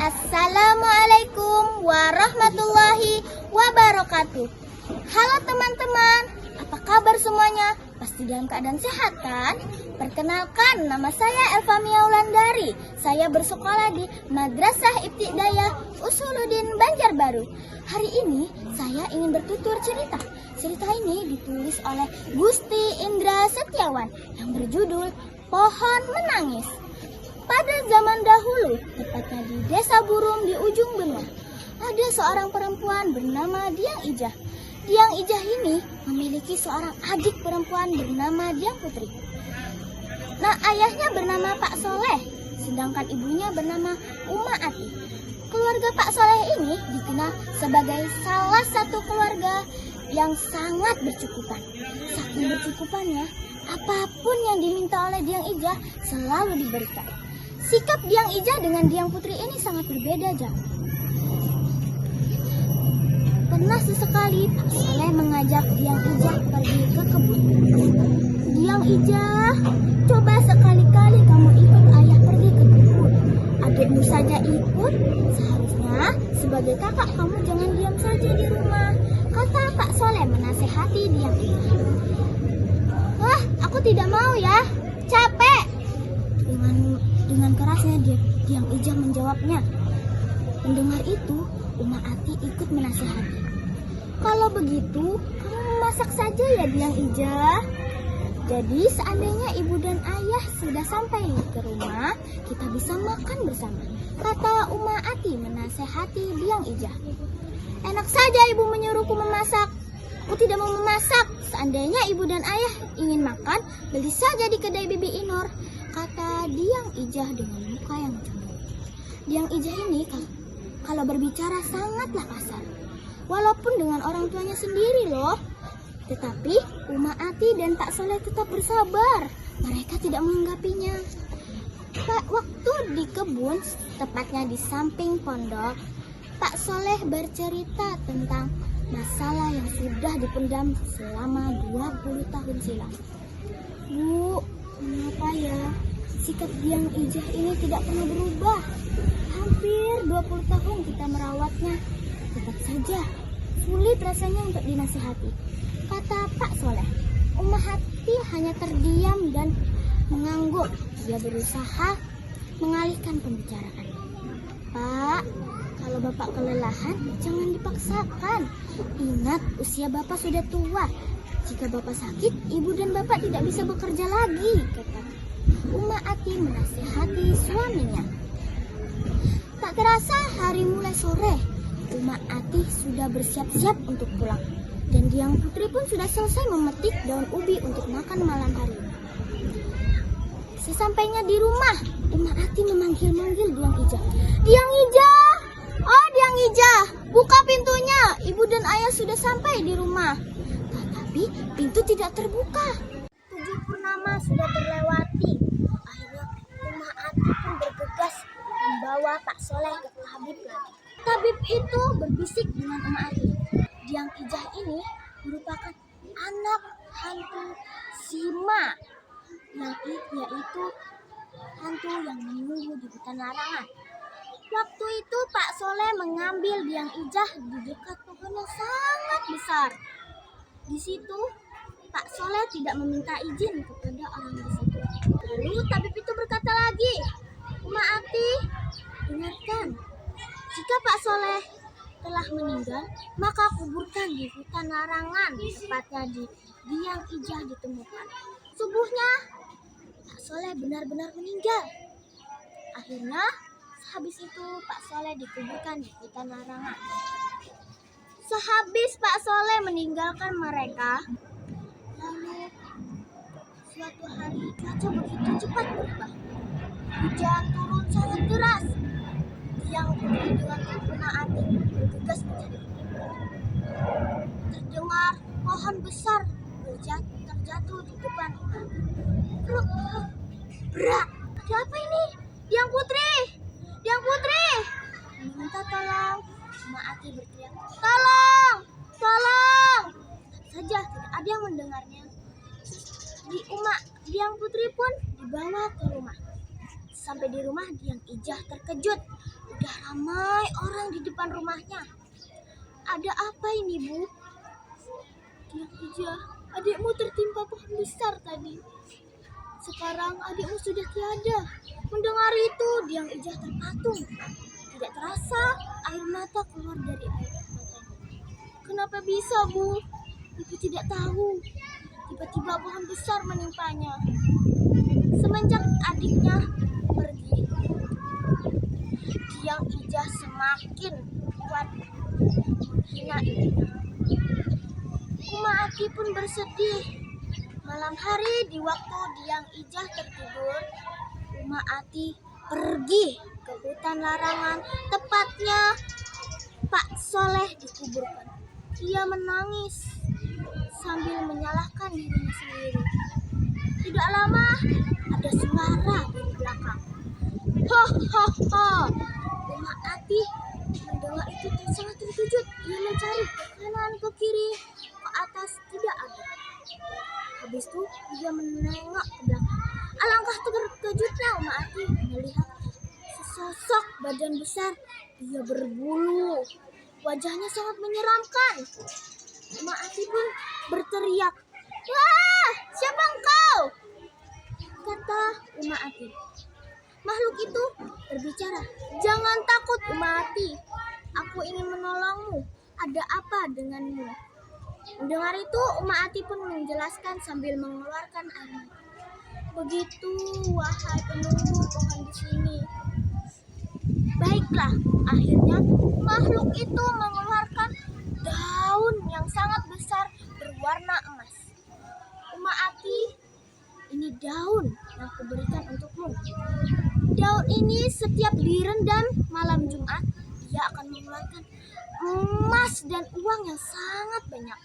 Assalamualaikum warahmatullahi wabarakatuh. Halo teman-teman, apa kabar semuanya? Pasti dalam keadaan sehat kan? Perkenalkan, nama saya Elva Miaulandari. Saya bersekolah di Madrasah Ibtidaiyah Usuluddin Banjarbaru. Hari ini saya ingin bertutur cerita. Cerita ini ditulis oleh Gusti Indra Setiawan yang berjudul Pohon Menangis. Pada zaman dahulu, tepatnya di Desa Burung di ujung benua, ada seorang perempuan bernama Diang Ijah. Diang Ijah ini memiliki seorang adik perempuan bernama Diang Putri. Nah, ayahnya bernama Pak Soleh, sedangkan ibunya bernama Uma Ati. Keluarga Pak Soleh ini dikenal sebagai salah satu keluarga yang sangat bercukupan. Saking bercukupannya, apapun yang diminta oleh Diang Ijah selalu diberikan. Sikap Diang Ijah dengan Diang Putri ini sangat berbeda jauh. Pernah sesekali Pak Soleh mengajak Diang Ijah pergi ke kebun. Diang Ijah, coba sekali-kali kamu ikut ayah pergi ke kebun. Adikmu saja ikut, seharusnya sebagai kakak kamu jangan diam saja di rumah, kata Pak Soleh menasehati Diang Ijah. Wah, aku tidak mau ya, capek. Dengan kerasnya Diang Ijah menjawabnya. Mendengar itu, Uma Ati ikut menasihati. Kalau begitu, kamu memasak saja ya Diang Ijah. Jadi seandainya ibu dan ayah sudah sampai ke rumah, kita bisa makan bersama, kata Uma Ati menasehati Diang Ijah. Enak saja ibu menyuruhku memasak. Aku tidak mau memasak. Seandainya ibu dan ayah ingin makan, beli saja di kedai Bibi Inor, kata Diang Ijah dengan muka yang cemburu. Diang Ijah ini kalau berbicara sangatlah kasar, walaupun dengan orang tuanya sendiri loh. Tetapi Uma Ati dan Pak Soleh tetap bersabar. Mereka tidak menganggapinya. Waktu di kebun, tepatnya di samping pondok, Pak Soleh bercerita tentang masalah yang sudah dipendam selama 20 tahun silam. Bu, kenapa ya sikap Diang Ijah ini tidak pernah berubah? Hampir 20 tahun kita merawatnya. Tetap saja sulit rasanya untuk dinasihati, kata Pak Soleh. Uma Ati hanya terdiam dan mengangguk. Dia berusaha mengalihkan pembicaraan. Pak, kalau Bapak kelelahan, jangan dipaksakan. Ingat, usia Bapak sudah tua. Jika Bapak sakit, Ibu dan Bapak tidak bisa bekerja lagi, kata Uma Ati menasihati suaminya. Tak terasa hari mulai sore. Uma Ati sudah bersiap-siap untuk pulang. Dan Diang Putri pun sudah selesai memetik daun ubi untuk makan malam hari. Sesampainya di rumah, Uma Ati memanggil-manggil Diang Ijah. Diang Ijah! Oh, Diang Ijah, buka pintunya. Ibu dan ayah sudah sampai di rumah. Tetapi pintu tidak terbuka. 7 purnama sudah terlewati. Akhirnya Uma Ati pun bergegas membawa Pak Soleh ke tabib lagi. Tabib itu berbisik dengan Uma Ati. Diang Ijah ini merupakan anak hantu Sima, yaitu hantu yang menunggu di hutan larangan. Waktu itu Pak Soleh mengambil Diang Ijah di dekat pohon yang sangat besar. Di situ Pak Soleh tidak meminta izin kepada orang di situ. Lalu tabib itu berkata lagi, Uma Ati, dengarkan. Jika Pak Soleh telah meninggal, maka kuburkan di hutan larangan, tepatnya di Diang Ijah ditemukan. Subuhnya Pak Soleh benar-benar meninggal. Akhirnya sehabis itu Pak Soleh dikuburkan di hutan larangan. Sehabis Pak Soleh meninggalkan mereka, lalu suatu hari cuaca begitu cepat berubah. Hujan turun sangat deras. Diang Putri dengan Uma Ati bergegas mencari penyembuh. Terdengar pohon besar terjatuh di depan Uma Ati. Berak, ada apa ini? Diang Putri! Diang Putri! Meminta tolong. Uma Ati berteriak, tolong! Tolong! Saja tidak ada yang mendengarnya. Diang Putri pun dibawa ke rumah. Sampai di rumah Diang Ijah terkejut. Udah ramai orang di depan rumahnya. Ada apa ini, Bu? Diang Ija, adikmu tertimpa pohon besar tadi. Sekarang adikmu sudah tiada. Mendengar itu, Diang Ija terpatung. Tidak terasa air mata keluar dari air matanya. Kenapa bisa, Bu? Ibu tidak tahu. Tiba-tiba pohon besar menimpanya. Semenjak adiknya pergi, Diang Ija semakin kuat menghina ibunya. Ati pun bersedih. Malam hari di waktu Diang Ija tertidur, Ati pergi ke hutan larangan, tepatnya Pak Soleh dikuburkan. Ia menangis sambil menyalahkan dirinya sendiri. Tidak lama ada suara dari belakang. Ho ho ho. Ati mendengar itu sangat terkejut. Ia mencari ke kanan, ke kiri, ke atas, tidak ada. Habis itu dia menengok ke belakang. Alangkah terkejutnya Ati melihat sesosok badan besar. Dia berbulu. Wajahnya sangat menyeramkan. Ati pun berteriak, "Wah, siapa engkau?" Kata Ati. Makhluk itu berbicara, "Jangan takut Ati, aku ingin menolongmu. Ada apa denganmu?" Mendengar itu Ati pun menjelaskan sambil mengeluarkan air mata. "Begitu, wahai penunggu pohon di sini." Baiklah, akhirnya makhluk itu mengeluarkan daun yang sangat besar berwarna emas. Ati, ini daun yang kuberikan untukmu. Daun ini setiap direndam malam Jumat, dia akan mengeluarkan emas dan uang yang sangat banyak.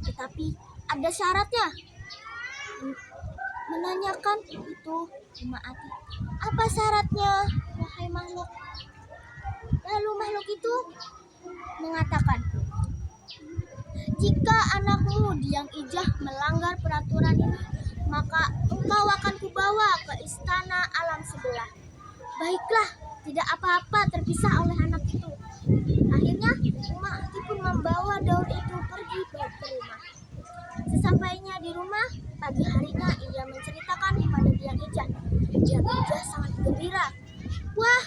Tetapi ada syaratnya. Menanyakan itu Ati. "Apa syaratnya, wahai makhluk?" Lalu makhluk itu mengatakan, "Jika anakmu Diang Ijah melanggar peraturan ini, maka engkau akan kubawa ke istana alam sebelah." Baiklah, tidak apa-apa terpisah oleh anak itu. Akhirnya Ati pun membawa daun itu pergi ke rumah. Sesampainya di rumah, pagi harinya ia menceritakan kepada Diang Ijah. Diang Ijah sangat gembira. "Wah,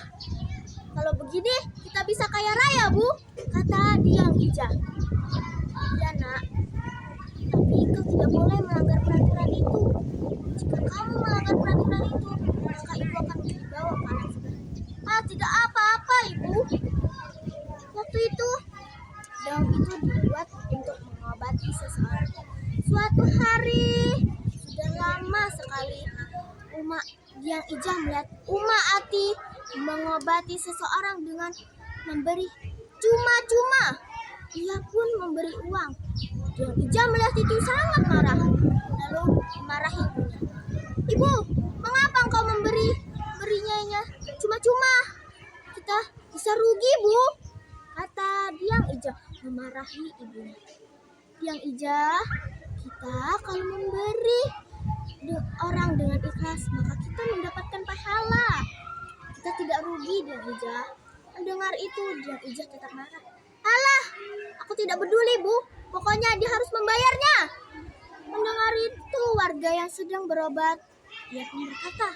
kalau begini kita bisa kaya raya, Bu," kata Diang Ijah. "Ya nak, tapi kau tidak boleh melanggar peraturan itu. Jika kamu melanggar peraturan itu, maka ibu akan dibawa ke alam sebelah." "Tidak apa-apa, Ibu." Waktu itu, daun itu dibuat untuk mengobati seseorang. Suatu hari, sudah lama sekali, Diang Ijah melihat Ati mengobati seseorang dengan memberi cuma-cuma. Ia pun memberi uang. Diang Ijah melihat itu sangat marah, lalu memarahi ibunya. "Ibu, mengapa engkau memberinya cuma-cuma? Kita bisa rugi, Bu," kata Diang Ijah memarahi ibunya. "Diang Ijah, kita kalau memberi orang dengan ikhlas, maka kita mendapatkan pahala. Kita tidak rugi, Diang Ijah." Mendengar itu, Diang Ijah tetap marah. "Alah, aku tidak peduli, Bu. Pokoknya dia harus membayarnya." Mendengar itu, warga yang sedang berobat, dia pun berkata,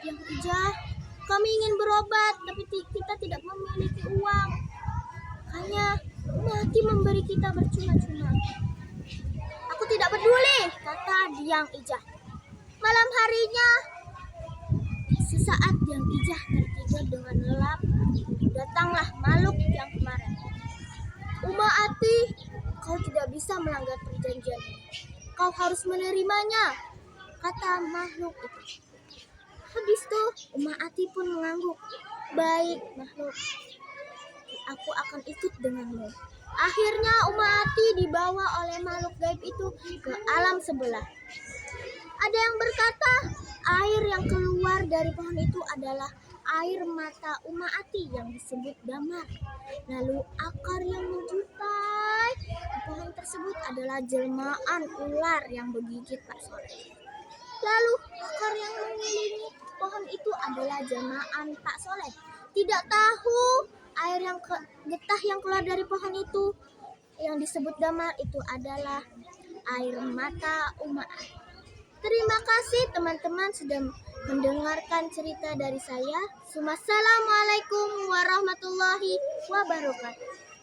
"Diang Ijah, kami ingin berobat, tapi kita tidak memiliki uang. Hanya Ati memberi kita bercuma-cuma." "Aku tidak peduli," kata Diang Ijah. Malam harinya, sesaat Diang Ijah tertidur dengan lelap, datanglah makhluk yang kemarin. "Ati, kau tidak bisa melanggar perjanjian ini. Kau harus menerimanya," kata makhluk itu. Habis itu, Ati pun mengangguk. "Baik, makhluk. Aku akan ikut denganmu." Akhirnya Ati dibawa oleh makhluk gaib itu ke alam sebelah. Ada yang berkata, air yang keluar dari pohon itu adalah air mata Ati yang disebut damar. Lalu akar yang menjutai di pohon tersebut adalah jelmaan ular yang menggigit Pak Soleh. Lalu akar yang mengelilingi pohon itu adalah jelmaan Pak Soleh. tidak tahu air yang getah yang keluar dari pohon itu yang disebut damar itu adalah air mata umat. Terima kasih teman-teman sudah mendengarkan cerita dari saya. Wassalamualaikum warahmatullahi wabarakatuh.